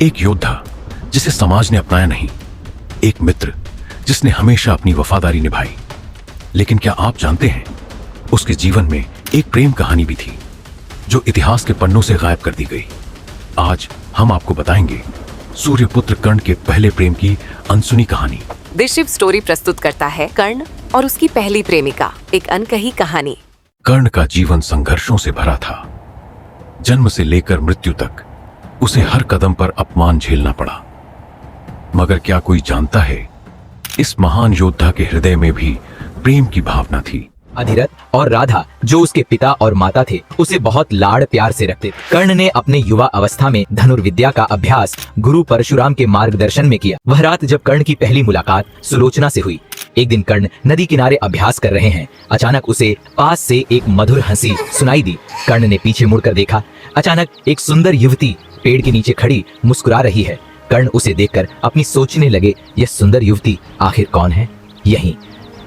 एक योद्धा जिसे समाज ने अपनाया नहीं, एक मित्र जिसने हमेशा अपनी वफादारी निभाई। लेकिन क्या आप जानते हैं, उसके जीवन में एक प्रेम कहानी भी थी जो इतिहास के पन्नों से गायब कर दी गई। आज हम आपको बताएंगे सूर्यपुत्र कर्ण के पहले प्रेम की अनसुनी कहानी। दिशिव स्टोरी प्रस्तुत करता है कर्ण और उसकी पहली प्रेमिका, एक अनकही कहानी। कर्ण का जीवन संघर्षों से भरा था। जन्म से लेकर मृत्यु तक उसे हर कदम पर अपमान झेलना पड़ा। मगर क्या कोई जानता है, इस महान योद्धा के हृदय में भी प्रेम की भावना थी। अधिरथ और राधा, जो उसके पिता और माता थे, उसे बहुत लाड़ प्यार से रखते थे। कर्ण ने अपने युवा अवस्था में धनुर्विद्या का अभ्यास गुरु परशुराम के मार्गदर्शन में किया। वह रात जब कर्ण की पहली मुलाकात सुलोचना से हुई। एक दिन कर्ण नदी किनारे अभ्यास कर रहे हैं। अचानक उसे पास से एक मधुर हंसी सुनाई दी। कर्ण ने पीछे मुड़कर देखा। अचानक एक सुंदर युवती पेड़ के नीचे खड़ी मुस्कुरा रही है। कर्ण उसे देखकर अपनी सोचने लगे, यह सुंदर युवती आखिर कौन है। यहीं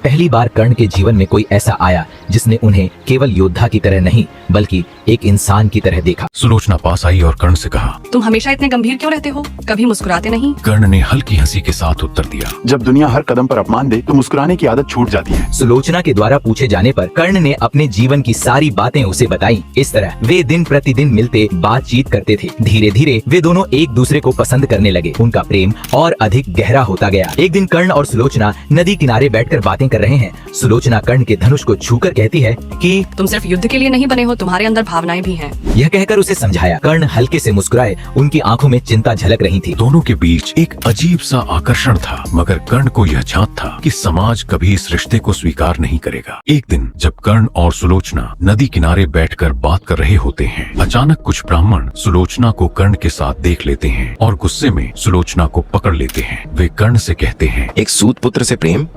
पहली बार कर्ण के जीवन में कोई ऐसा आया जिसने उन्हें केवल योद्धा की तरह नहीं बल्कि एक इंसान की तरह देखा। सुलोचना पास आई और कर्ण से कहा, तुम हमेशा इतने गंभीर क्यों रहते हो, कभी मुस्कुराते नहीं। कर्ण ने हल्की हंसी के साथ उत्तर दिया, जब दुनिया हर कदम पर अपमान दे तो मुस्कुराने की आदत छूट जाती है। सुलोचना के द्वारा पूछे जाने पर कर्ण ने अपने जीवन की सारी बातें उसे बताई। इस तरह वे दिन प्रतिदिन मिलते बातचीत करते थे। धीरे धीरे वे दोनों एक दूसरे को पसंद करने लगे। उनका प्रेम और अधिक गहरा होता गया। एक दिन कर्ण और सुलोचना नदी किनारे बैठकर बातें कर रहे हैं। सुलोचना कर्ण के धनुष को छूकर कहती है कि तुम सिर्फ युद्ध के लिए नहीं बने हो, तुम्हारे अंदर भावनाएं भी हैं। यह कहकर उसे समझाया। कर्ण हल्के से मुस्कुराए। उनकी आंखों में चिंता झलक रही थी। दोनों के बीच एक अजीब सा आकर्षण था, मगर कर्ण को यह झांक था कि समाज कभी इस रिश्ते को स्वीकार नहीं करेगा। एक दिन जब कर्ण और सुलोचना नदी किनारे बैठकर बात कर रहे होते हैं, अचानक कुछ ब्राह्मण सुलोचना को कर्ण के साथ देख लेते हैं और गुस्से में सुलोचना को पकड़ लेते हैं। वे कर्ण से कहते हैं, एक सूत पुत्र से प्रेम,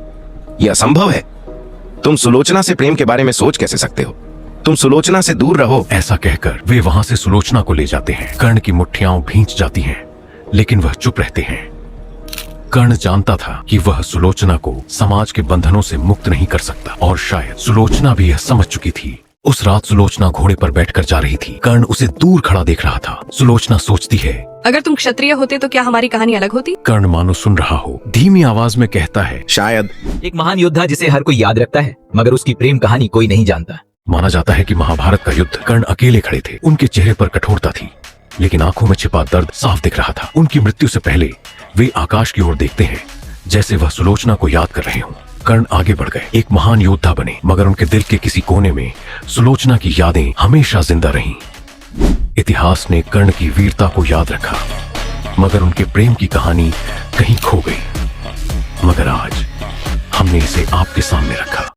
यह असंभव है। तुम सुलोचना से प्रेम के बारे में सोच कैसे सकते हो? तुम सुलोचना से दूर रहो। ऐसा कहकर वे वहां से सुलोचना को ले जाते हैं। कर्ण की मुट्ठियां भींच जाती हैं, लेकिन वह चुप रहते हैं। कर्ण जानता था कि वह सुलोचना को समाज के बंधनों से मुक्त नहीं कर सकता और शायद सुलोचना भी यह समझ चुकी थी। उस रात सुलोचना घोड़े पर बैठकर जा रही थी। कर्ण उसे दूर खड़ा देख रहा था। सुलोचना सोचती है, अगर तुम क्षत्रिय होते तो क्या हमारी कहानी अलग होती। कर्ण मानो सुन रहा हो, धीमी आवाज में कहता है, शायद। एक महान योद्धा जिसे हर कोई याद रखता है, मगर उसकी प्रेम कहानी कोई नहीं जानता। माना जाता है कि महाभारत का युद्ध कर्ण अकेले खड़े थे। उनके चेहरे पर कठोरता थी, लेकिन आंखों में छिपा दर्द साफ दिख रहा था। उनकी मृत्यु से पहले वे आकाश की ओर देखते हैं, जैसे वह सुलोचना को याद कर रहे हों। कर्ण आगे बढ़ गए, एक महान योद्धा बने, मगर उनके दिल के किसी कोने में सुलोचना की यादें हमेशा जिंदा रहीं। इतिहास ने कर्ण की वीरता को याद रखा, मगर उनके प्रेम की कहानी कहीं खो गई। मगर आज हमने इसे आपके सामने रखा।